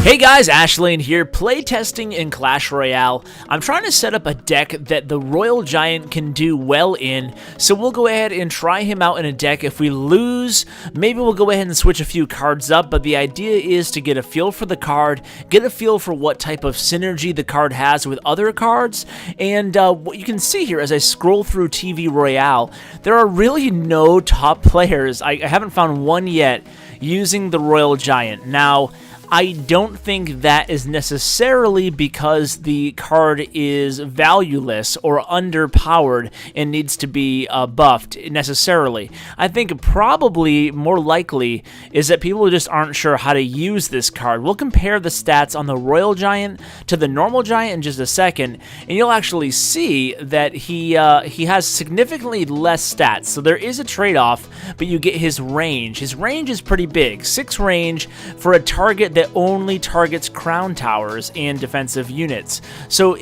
Hey guys, Ashlane here, playtesting in Clash Royale. I'm trying to set up a deck that the Royal Giant can do well in, so we'll go ahead and try him out in a deck. If we lose, maybe we'll go ahead and switch a few cards up, but the idea is to get a feel for the card, get a feel for what type of synergy the card has with other cards, and what you can see here as I scroll through TV Royale, there are really no top players. I haven't found one yet using the Royal Giant. Now, I don't think that is necessarily because the card is valueless or underpowered and needs to be buffed necessarily. I think probably more likely is that people just aren't sure how to use this card. We'll compare the stats on the Royal Giant to the normal Giant in just a second, and you'll actually see that he has significantly less stats. So there is a trade-off, but you get his range. His range is pretty big, 6 range for a target that only targets crown towers and defensive units. So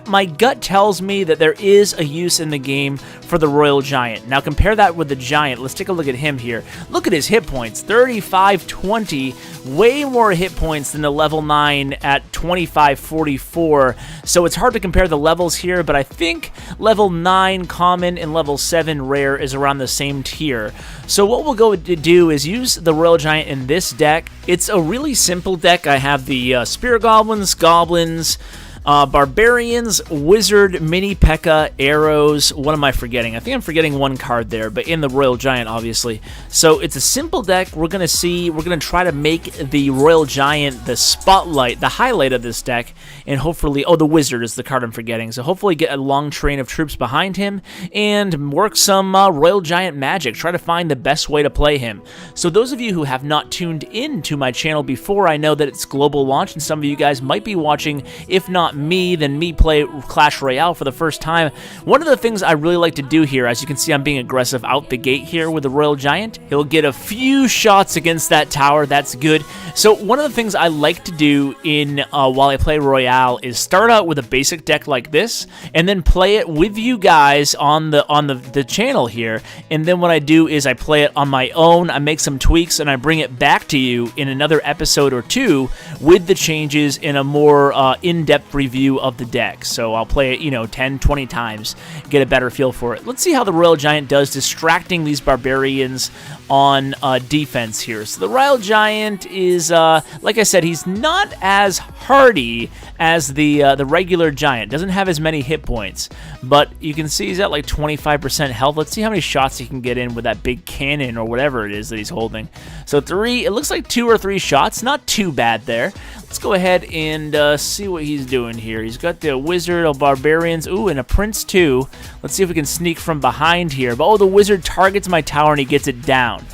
my gut tells me that there is a use in the game for the Royal Giant. Now compare that with the Giant. Let's take a look at him here. Look at his hit points, 3520, way more hit points than the level 9 at 2544. So it's hard to compare the levels here, but I think level 9 common and level 7 rare is around the same tier. So what we'll go to do is use the Royal Giant in this deck. It's a really simple deck. I have the Spirit Goblins, Barbarians, Wizard, Mini P.E.K.K.A, Arrows. What am I forgetting? I think I'm forgetting one card there, but in the Royal Giant, obviously. So it's a simple deck. We're going to try to make the Royal Giant the spotlight, the highlight of this deck, and hopefully, oh, the Wizard is the card I'm forgetting. So hopefully get a long train of troops behind him and work some Royal Giant magic. Try to find the best way to play him. So those of you who have not tuned in to my channel before, I know that it's global launch, and some of you guys might be watching, if not me, then me play Clash Royale for the first time. One of the things I really like to do here, as you can see, I'm being aggressive out the gate here with the Royal Giant. He'll get a few shots against that tower. That's good. So one of the things I like to do in while I play Royale is start out with a basic deck like this, and then play it with you guys on the channel here. And then what I do is I play it on my own. I make some tweaks, and I bring it back to you in another episode or two with the changes in a more in-depth review of the deck. So I'll play it, 10, 20 times, get a better feel for it. Let's see how the Royal Giant does distracting these Barbarians on defense here. So the Royal Giant is, like I said, he's not as hardy as the regular Giant. Doesn't have as many hit points, but you can see he's at like 25% health. Let's see how many shots he can get in with that big cannon or whatever it is that he's holding. So it looks like 2 or 3 shots. Not too bad there. Let's go ahead and see what he's doing here. He's got the Wizard of Barbarians. Ooh, and a Prince too. Let's see if we can sneak from behind here. But, oh, the Wizard targets my tower and he gets it down.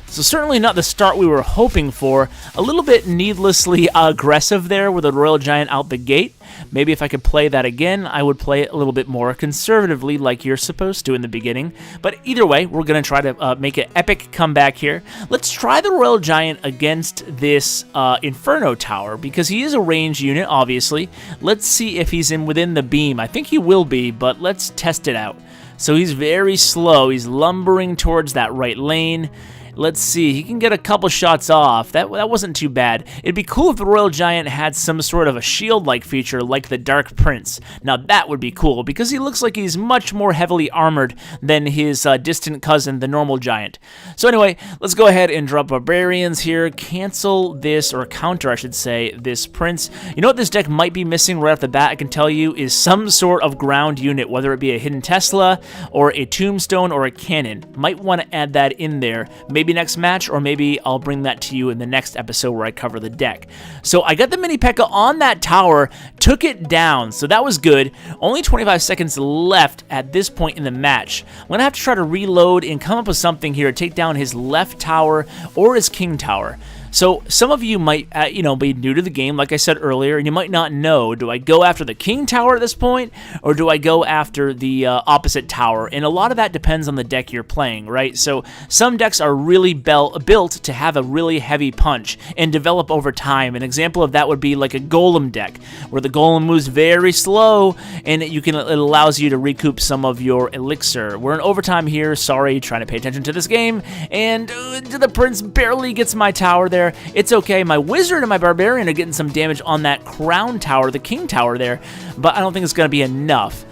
So certainly not the start we were hoping for. A little bit needlessly aggressive there with the Royal Giant out the gate. Maybe if I could play that again, I would play it a little bit more conservatively like you're supposed to in the beginning. But either way, we're going to try to make an epic comeback here. Let's try the Royal Giant against this Inferno Tower, because he is a ranged unit, obviously. Let's see if he's within the beam. I think he will be, but let's test it out. So he's very slow. He's lumbering towards that right lane. Let's see, he can get a couple shots off. That wasn't too bad. It'd be cool if the Royal Giant had some sort of a shield-like feature like the Dark Prince. Now that would be cool, because he looks like he's much more heavily armored than his distant cousin, the normal Giant. So anyway, let's go ahead and drop Barbarians here, cancel this, or counter, I should say, this Prince. You know what this deck might be missing right off the bat, I can tell you, is some sort of ground unit, whether it be a Hidden Tesla, or a Tombstone, or a Cannon. Might want to add that in there. Maybe next match, or maybe I'll bring that to you in the next episode where I cover the deck. So I got the Mini P.E.K.K.A on that tower, took it down, so that was good. Only 25 seconds left at this point in the match. I'm going to have to try to reload and come up with something here to take down his left tower or his king tower. So some of you might, be new to the game, like I said earlier, and you might not know, do I go after the king tower at this point, or do I go after the opposite tower? And a lot of that depends on the deck you're playing, right? So some decks are really built to have a really heavy punch and develop over time. An example of that would be like a Golem deck, where the Golem moves very slow, and it allows you to recoup some of your elixir. We're in overtime here, sorry, trying to pay attention to this game, and the Prince barely gets my tower there. there. It's okay. My wizard and my barbarian are getting some damage on that crown tower, the king tower there, but I don't think it's going to be enough.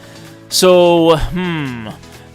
So,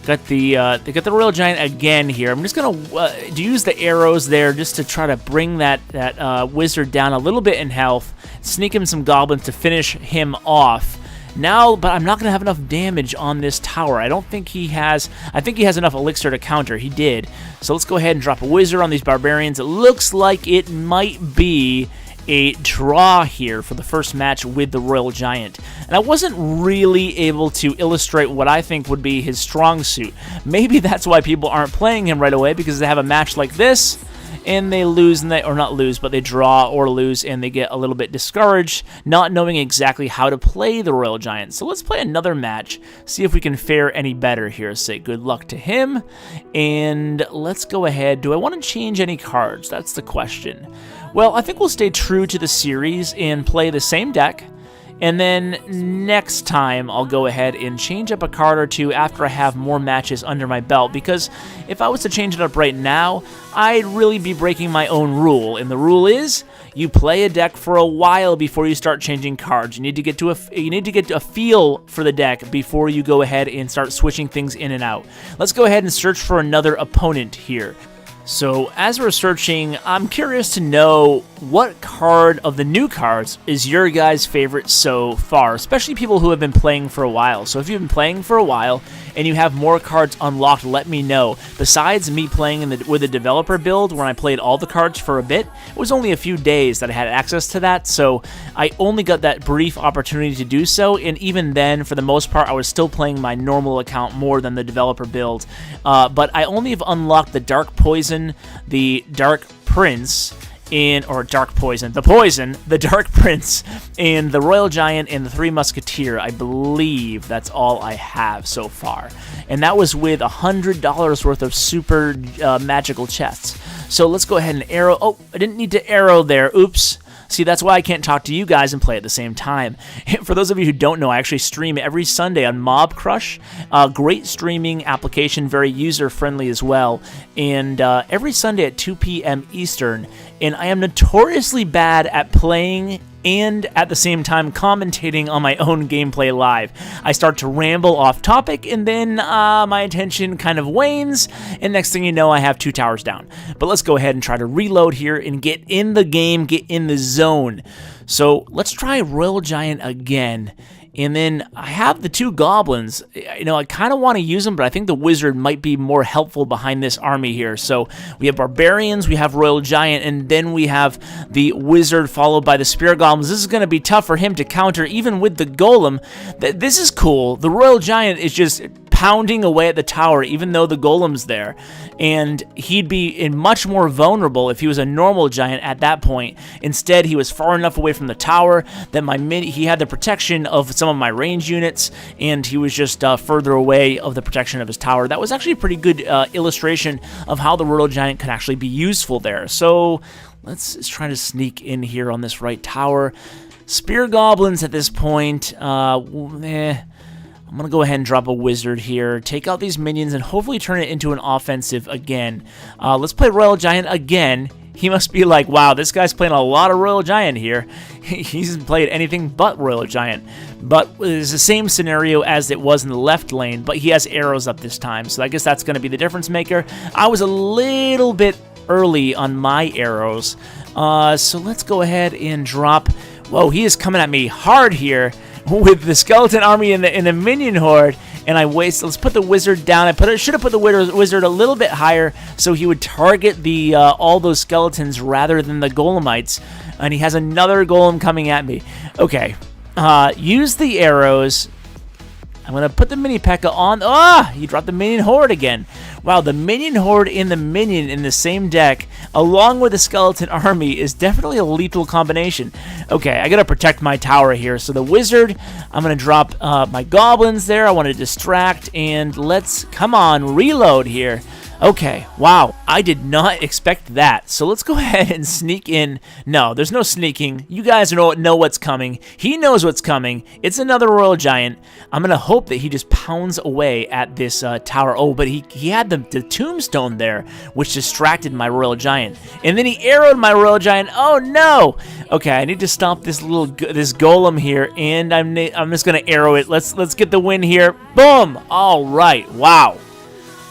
got the Royal Giant again here. I'm just gonna use the arrows there just to try to bring that wizard down a little bit in health, sneak him some goblins to finish him off. Now, but I'm not gonna have enough damage on this tower. I don't think he has. I think he has enough elixir to counter. He did. So let's go ahead and drop a wizard on these barbarians. It looks like it might be a draw here for the first match with the Royal Giant. And I wasn't really able to illustrate what I think would be his strong suit. Maybe that's why people aren't playing him right away, because they have a match like this and they lose, and or not lose, but they draw or lose, and they get a little bit discouraged, not knowing exactly how to play the Royal Giant. So let's play another match, see if we can fare any better here. Say good luck to him, and let's go ahead. Do I want to change any cards? That's the question. Well, I think we'll stay true to the series and play the same deck, and then next time I'll go ahead and change up a card or two after I have more matches under my belt, because if I was to change it up right now, I'd really be breaking my own rule, and the rule is you play a deck for a while before you start changing cards. You need to get a feel for the deck before you go ahead and start switching things in and out. Let's go ahead and search for another opponent here. So as we're searching, I'm curious to know what card of the new cards is your guys' favorite so far, especially people who have been playing for a while. So if you've been playing for a while and you have more cards unlocked, let me know. Besides me playing with the developer build, when I played all the cards for a bit, it was only a few days that I had access to that, so I only got that brief opportunity to do so, and even then, for the most part, I was still playing my normal account more than the developer build. But I only have unlocked the Dark Poison, the Dark Prince, the Dark Prince, and the Royal Giant, and the Three Musketeer. I believe that's all I have so far. And that was with $100 worth of super magical chests. So let's go ahead and arrow. Oh, I didn't need to arrow there. Oops. See, that's why I can't talk to you guys and play at the same time. For those of you who don't know, I actually stream every Sunday on Mob Crush. Great streaming application, very user-friendly as well. And every Sunday at 2 p.m. Eastern. And I am notoriously bad at playing and at the same time commentating on my own gameplay live. I start to ramble off topic, and then my attention kind of wanes, and next thing you know, I have 2 towers down. But let's go ahead and try to reload here and get in the game, get in the zone. So let's try Royal Giant again. And then I have the 2 goblins. You know, I kind of want to use them, but I think the wizard might be more helpful behind this army here. So we have barbarians, we have Royal Giant, and then we have the wizard followed by the spear goblins. This is going to be tough for him to counter, even with the golem. This is cool. The Royal Giant is just pounding away at the tower, even though the golem's there. And he'd be much more vulnerable if he was a normal giant at that point. Instead, he was far enough away from the tower that he had the protection of some of my range units, and he was just further away of the protection of his tower. That was actually a pretty good illustration of how the Royal Giant can actually be useful there. So let's try to sneak in here on this right tower. Spear goblins at this point, I'm going to go ahead and drop a wizard here, take out these minions, and hopefully turn it into an offensive again. Let's play Royal Giant again. He must be like, wow, this guy's playing a lot of Royal Giant here. He hasn't played anything but Royal Giant. But it's the same scenario as it was in the left lane, but he has arrows up this time, so I guess that's going to be the difference maker. I was a little bit early on my arrows, so let's go ahead and drop. Whoa, he is coming at me hard here with the skeleton army and the minion horde, and I waste. Let's put the wizard down. Should have put the wizard a little bit higher so he would target the all those skeletons rather than the golemites. And he has another golem coming at me. Okay, use the arrows. I'm gonna put the mini P.E.K.K.A. on. Ah, he dropped the minion horde again. Wow, the minion horde and the minion in the same deck, along with the skeleton army, is definitely a lethal combination. Okay, I gotta protect my tower here. So the wizard, I'm gonna drop my goblins there. I want to distract, and let's come on, reload here. Okay, wow, I did not expect that. So let's go ahead and sneak in. No, there's no sneaking. You guys know what's coming. He knows what's coming. It's another Royal Giant. I'm going to hope that he just pounds away at this tower. Oh, but he had the tombstone there, which distracted my Royal Giant. And then he arrowed my Royal Giant. Oh, no. Okay, I need to stop this this golem here, and I'm just going to arrow it. Let's get the win here. Boom. All right. Wow.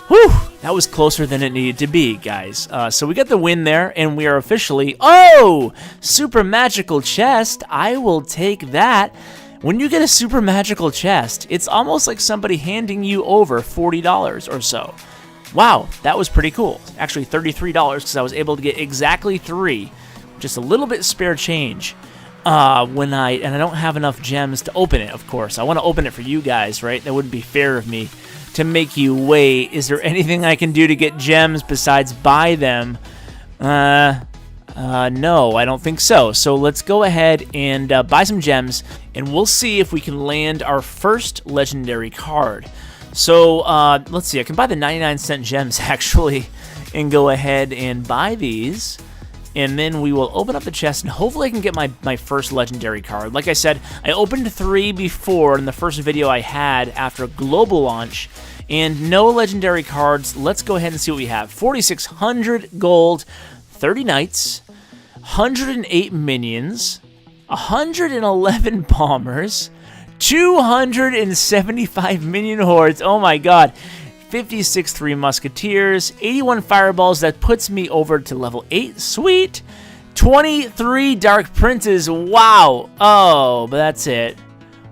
Whew. That was closer than it needed to be, guys. So we got the win there, and we are officially... Oh! Super magical chest. I will take that. When you get a super magical chest, it's almost like somebody handing you over $40 or so. Wow, that was pretty cool. Actually, $33 because I was able to get exactly 3. Just a little bit spare change. And I don't have enough gems to open it, of course. I want to open it for you guys, right? That wouldn't be fair of me to make you wait. Is there anything I can do to get gems besides buy them? No, I don't think so. So let's go ahead and buy some gems, and we'll see if we can land our first legendary card. So let's see. I can buy the 99-cent gems, actually, and go ahead and buy these. And then we will open up the chest, and hopefully I can get my first legendary card. Like I said, I opened 3 before in the first video I had after global launch, and no legendary cards. Let's go ahead and see what we have. 4,600 gold, 30 knights, 108 minions, 111 bombers, 275 minion hordes. Oh my god. 56 3 musketeers, 81 fireballs. That puts me over to level 8. Sweet. 23 dark princes. Wow. Oh, but that's it.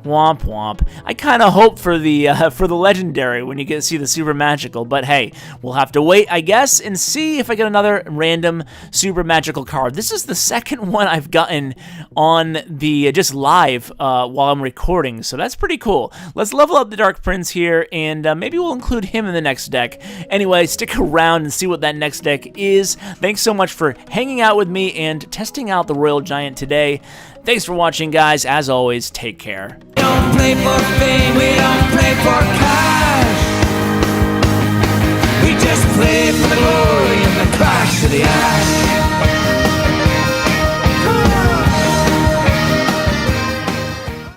Womp womp. I kind of hope for the legendary when you get to see the super magical, but hey, we'll have to wait, I guess, and see if I get another random super magical card. This is the second one I've gotten on the just live while I'm recording, so that's pretty cool. Let's level up the Dark Prince here, and maybe we'll include him in the next deck. Anyway, stick around and see what that next deck is. Thanks so much for hanging out with me and testing out the Royal Giant today. Thanks for watching, guys. As always, take care. We don't play for fame, we don't play for